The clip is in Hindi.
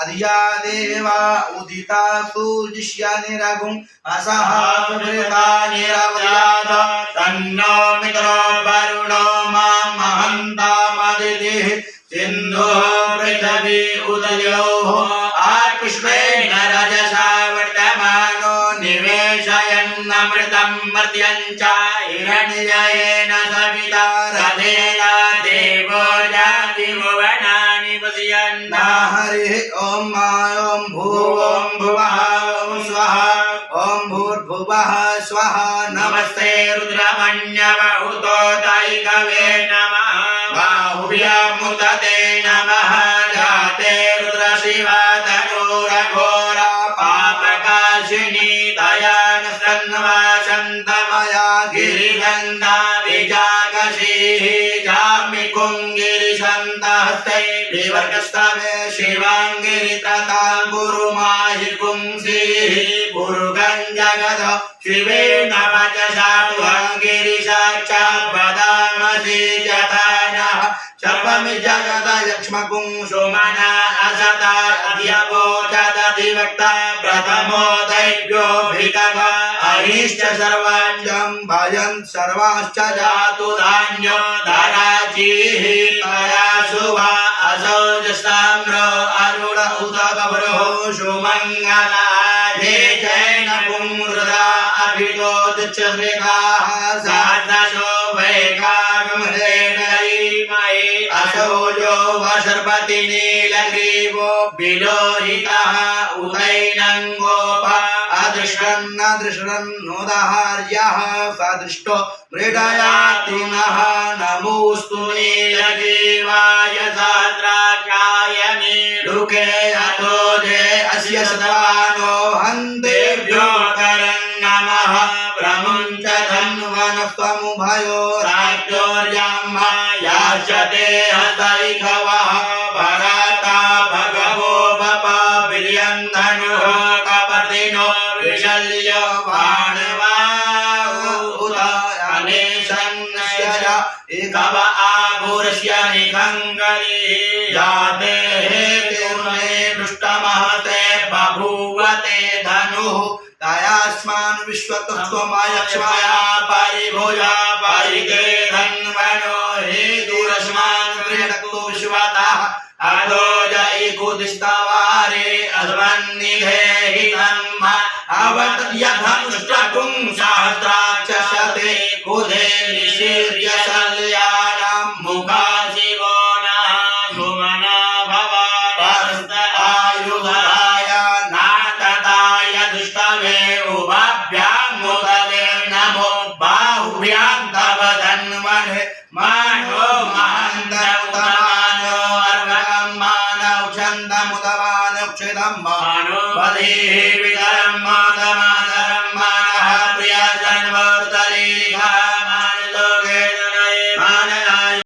अधिया देवा उदिता सूर्यस्यानिरगुं असहातृतानिरव्याद तन्नो मित्रो वरुणो मां महन्तामदितिः सिन्धो पृथिवी उदयोः आपुष्पेण रजसा वर्तमानो निवेशयन्नमृतं मर्त्यं च हिरण्ययेन सविता रथेन देवो जातिभुवनानि पश्यन्तः हरिः ॐ ॐ भूवं भुवः ॐ स्वः ॐ भूर्भुवः स्वः नमस्ते रुद्रमन्यवहुतोदैकवे नमः बाहुव्यामुदते नमः जाते रुद्रशिवा तनूरघोरा पापकाशिनी दयानसन्वासन्तमया गिरिगन्धा विजाकशीः जामिकुङ्गिरिशन्तहस्ते विवर्गस्तवे शिवाङ्गिरिततां गुरुमाहि पुंसीः पुरुगञ्जगद शिवेन वचसा त्वङ्गिरिसाक्षात् वदामसि यथानः शपमि जगद यक्ष्मकुं सुमना असता अध्यवोचदधिवक्ता प्रथमो दैव्योऽभिगम अहिश्च सर्वाञ्जं भजन् सर्वाश्च जातु धान्यो धराजीः तया शुभा असौ जस्ताम्रो अरुण उत बभ्रो सुमङ्गलाधे जैन पुंरुदा अभितो दुच्छ्रेकाः सहस्रशो वैकागमहेनैमये असौ यो वसर्पति नीलग्रीवो विलोहितः उदैनङ्गोप अदृष्टन्नदृष्टन्नोदहार्यः सदृष्टो मृडयाति नः नमोऽस्तु नीलग्रीवाय सहस्राक्षाय नीलुके अतो जे अस्य सदानो हन्तेभ्यो करन्नमः प्रमुञ्च धन्वनस्त्वमुभयो राज्योर्यम् यास्यते हस्तैकवः भरता भगवो बप विर्यन्धनुः कपर्दिनो विशल्य बाणवा उत अनेशन्नस्य एकव आभूर्ष्य निखङ्गरी याते हेतुर्मे दुष्टमहते बभूवते धनुः तयास्मान् विश्वतस्त्वमयक्ष्मया परिभुजा परिते धन्वनो हेतुरस्मान् प्रेणक्तो विश्वतः अधो जयिकुदिस्तवारे अध्वन्निधेहितम् अवतद्यधनुष्टकुं सहस्राक्षशते कुधे निशीर्य शल्यानां मुखा शिवो नः सुमना भव परस्त आयुधाय नातताय दुष्टवे उभाभ्यां मुदते नमो बाहुभ्यां तव धन्वने मानो महान्तमुदमानो अर्वं मानौ छन्दमुदमानो क्षितं मानो बलिः विदरं मानव